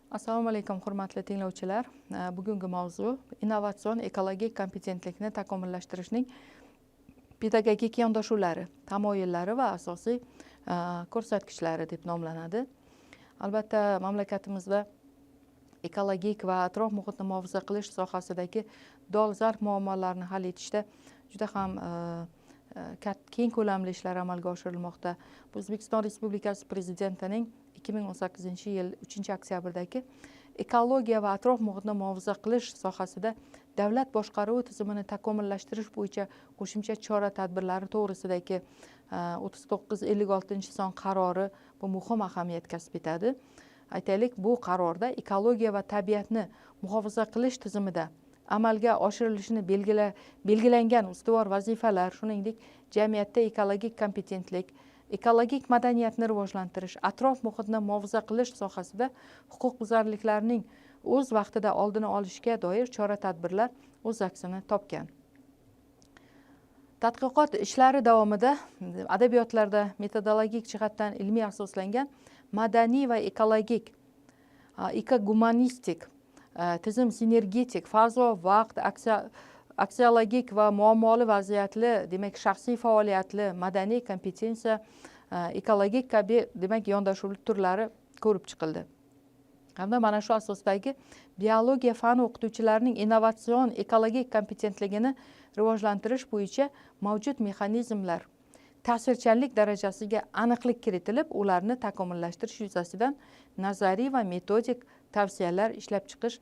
Assalomu alaykum, hurmatli tinglovchilar. Bugungi mavzu innovatsion ekologik kompetentlikni takomillashtirishning pedagogik yondashuvlari, tamoyillari va asosiy ko'rsatkichlari deb nomlanadi. Albatta, mamlakatimizda ekologik va atrof muhitni muhofaza qilish sohasidagi dolzarb muammolarni hal etishda juda ham keng ko'lamli ishlar amalga oshirilmoqda. Bu O'zbekiston Respublikasi Prezidentining 2018-yil 3-oktyabrdagi ekologiya va atrof muhitni muhofaza qilish sohasida davlat boshqaruvi tizimini takomillashtirish bo'yicha qo'shimcha chora-tadbirlari to'g'risidagi 3956-son qarori bu muhim ahamiyat kasb etadi. Aytaylik, bu qarorda ekologiya va tabiatni muhofaza qilish tizimida amalga oshirilishini belgilangan ustuvor vazifalar, shuningdek jamiyatda ekologik kompetentlik, ekologik madaniyatni rivojlantirish, atrof muhitni muhofaza qilish sohasida huquqbuzarliklarning o'z vaqtida oldini olishga doir chora-tadbirlar o'z aksini topgan. Tadqiqot ishlari davomida adabiyotlarda metodologik jihatdan ilmiy asoslangan madaniy va ekologik, ekogumanistik, tizim sinergetik, fazo, vaqt, aksiologik va muammoli vaziyatli, demak shaxsiy faoliyatli, madaniy kompetensiya, ekologik kabi demak yondashuv turlari ko'rib chiqildi. Hamda mana shu asosdagi biologiya fani o'qituvchilarining innovatsion ekologik kompetentligini rivojlantirish bo'yicha mavjud mexanizmlar ta'sirchanlik darajasiga aniqlik kiritilib, ularni takomillashtirish yuzasidan nazariy va metodik tavsiyalar ishlab chiqish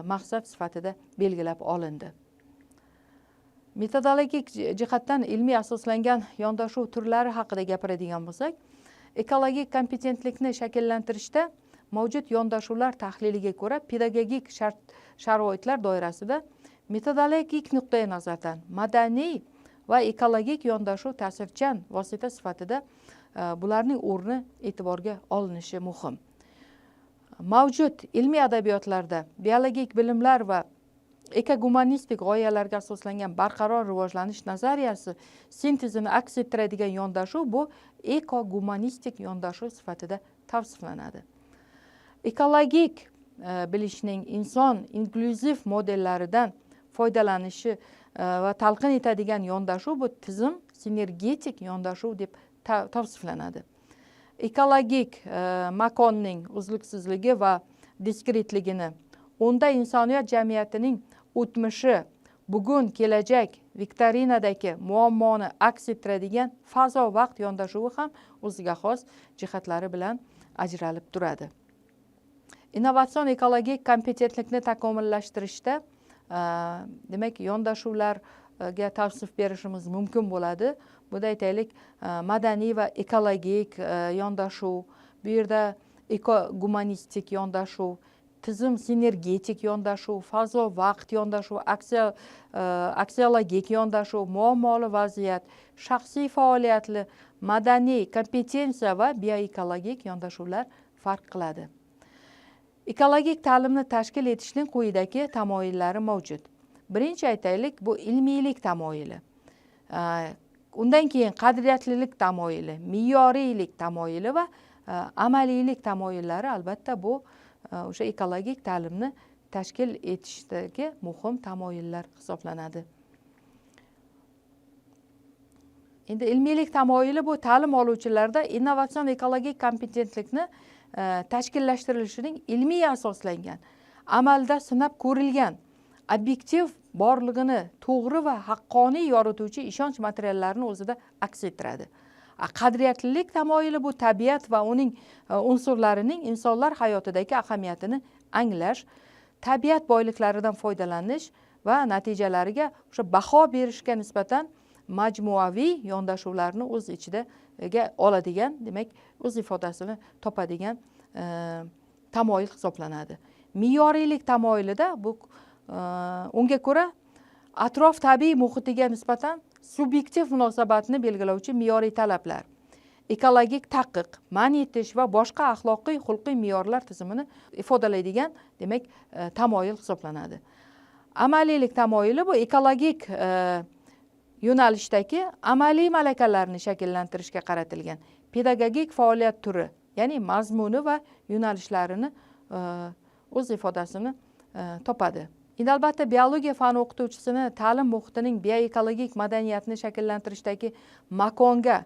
maqsad sifatida belgilab olindi. Metodologik jihatdan ilmiy asoslangan yondashuv turlari haqida gapiradigan bo'lsak, ekologik kompetentlikni shakllantirishda mavjud yondashuvlar tahliliga ko'ra pedagogik sharoitlar doirasida metodologik nuqtai nazardan madaniy va ekologik yondashuv ta'sirchan vosita sifatida bularning o'rni e'tiborga olinishi muhim. Mavjud ilmiy adabiyotlarda biologik bilimlar va ekogumanistik g'oyalarga asoslangan barqaror rivojlanish nazariyasi sintezini aks ettiradigan yondashuv bu ekogumanistik yondashuv sifatida tavsiflanadi. Ekologik bilishning inson inklyuziv modellaridan foydalanishi va talqin etadigan yondashuv bu tizim sinergetik yondashuv deb tavsiflanadi. Ekologik makonning uzluksizligi va diskretligini, unda insoniyat jamiyatining o'tmishi, bugun, kelajak viktorinadagi muammoni aks ettiradigan fazo vaqt yondashuvi ham o'ziga xos jihatlari bilan ajralib turadi. Innovatsion ekologik kompetentlikni takomillashtirishda demak yondashuvlarga tavsif berishimiz mumkin bo'ladi. Bunda aytaylik, madaniy va ekologik yondashuv, bu yerda ekogumanistik yondashuv, tizim sinergetik yondashuv, fazo vaqt yondashuv, aksiologik yondashuv, muammoli vaziyat, shaxsiy faoliyatli, madaniy kompetensiya va bioekologik yondashuvlar farq qiladi. Ekologik ta'limni tashkil etishning quyidagi tamoyillari mavjud. Birinchi aytaylik, bu ilmiylik tamoyili. Undan keyin qadriyatlilik tamoyili, me'yoriylik tamoyili va amaliylik tamoyillari albatta bu o'sha ekologik ta'limni tashkil etishdagi muhim tamoyillar hisoblanadi. Endi ilmiylik tamoyili bu ta'lim oluvchilarda innovatsion ekologik kompetentlikni tashkillashtirilishining ilmiy asoslangan, amalda sinab ko'rilgan, obyektiv borlig'ini to'g'ri va haqqoniy yorituvchi ishonch materiallarini o'zida aks ettiradi. Qadriyatlilik tamoyili bu tabiat va uning unsurlarining insonlar hayotidagi ahamiyatini anglash, tabiat boyliklaridan foydalanish va natijalariga o'sha baho berishga nisbatan majmuaviy yondashuvlarni o'z ichiga oladigan, demak o'z ifodasini topadigan tamoyil hisoblanadi. Me'yoriylik tamoyilida bu unga ko'ra atrof tabiiy muhitiga nisbatan subyektiv munosabatni belgilovchi me'yoriy talablar, ekologik taqiq, man etish va boshqa axloqiy xulqiy me'yorlar tizimini ifodalaydigan, demak tamoyil hisoblanadi. Amaliylik tamoyili bu ekologik yo'nalishdagi amaliy malakalarni shakllantirishga qaratilgan pedagogik faoliyat turi, ya'ni mazmuni va yo'nalishlarini o'z ifodasini topadi. Endi albatta biologiya fani o'qituvchisini ta'lim muhitining bioekologik madaniyatni shakllantirishdagi makonga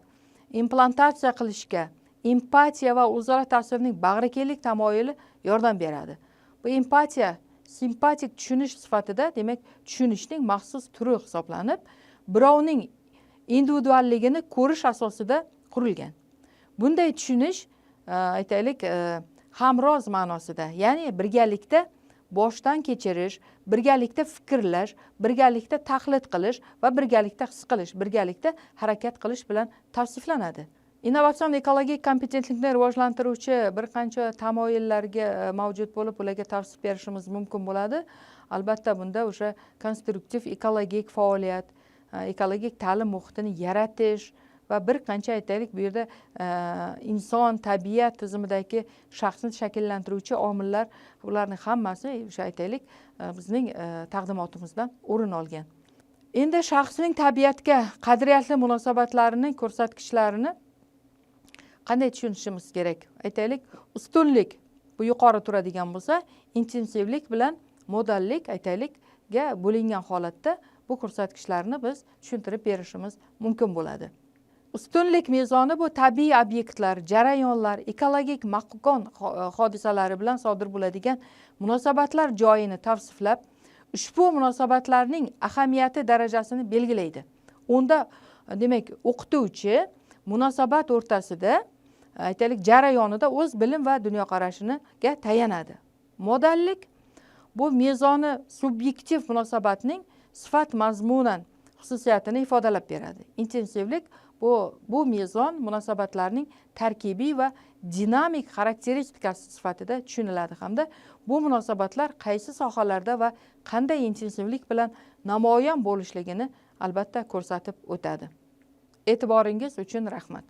implantatsiya qilishga, empatiya va o'zaro ta'sirning bag'rikenglik tamoyili yordam beradi. Bu empatiya simpatik tushunish sifatida, demak, tushunishning maxsus turi hisoblanib, birovning individualligini ko'rish asosida qurilgan. Bunday tushunish, aytaylik, hamroz ma'nosida, ya'ni birgalikda boshdan kechirish, birgalikda fikrlash, birgalikda tahlil qilish va birgalikda his qilish, birgalikda harakat qilish bilan tavsiflanadi. Innovatsion ekologik kompetentlikni rivojlantiruvchi bir qancha tamoyillarga mavjud bo'lib, ularga tavsif berishimiz mumkin bo'ladi. Albatta bunda o'sha konstruktiv ekologik faoliyat, ekologik ta'lim muhitini yaratish va bir qancha, aytaylik, bu yerda inson, tabiat tizimidagi shaxsni shakllantiruvchi omillar, ularning hammasi o'sha, aytaylik, bizning taqdimotimizdan o'rin olgan. Endi shaxsning tabiatga qadriyatli munosabatlarining ko'rsatkichlarini qanday tushunishimiz kerak? Aytaylik, ustunlik bu yuqori turadigan bo'lsa, intensivlik bilan modallik, aytaylikga bo'lingan holatda bu ko'rsatkichlarni biz tushuntirib berishimiz mumkin bo'ladi. Ustunlik mezoni bu tabiiy obyektlar, jarayonlar, ekologik makon hodisalari bilan sodir bo'ladigan munosabatlar joyini tavsiflab, ushbu munosabatlarning ahamiyati darajasini belgilaydi. Unda, demak, o'qituvchi munosabat o'rtasida, aytaylik, jarayonida o'z bilim va dunyoqarashiga tayanadi. Modallik bu mezoni subyektiv munosabatning sifat mazmunan xususiyatini ifodalab beradi. Intensivlik bu mezon munosabatlarning tarkibiy va dinamik xarakteristikasi sifatida tushuniladi hamda bu munosabatlar qaysi sohalarda va qanday intensivlik bilan namoyon bo'lishligini albatta ko'rsatib o'tadi. E'tiboringiz uchun rahmat.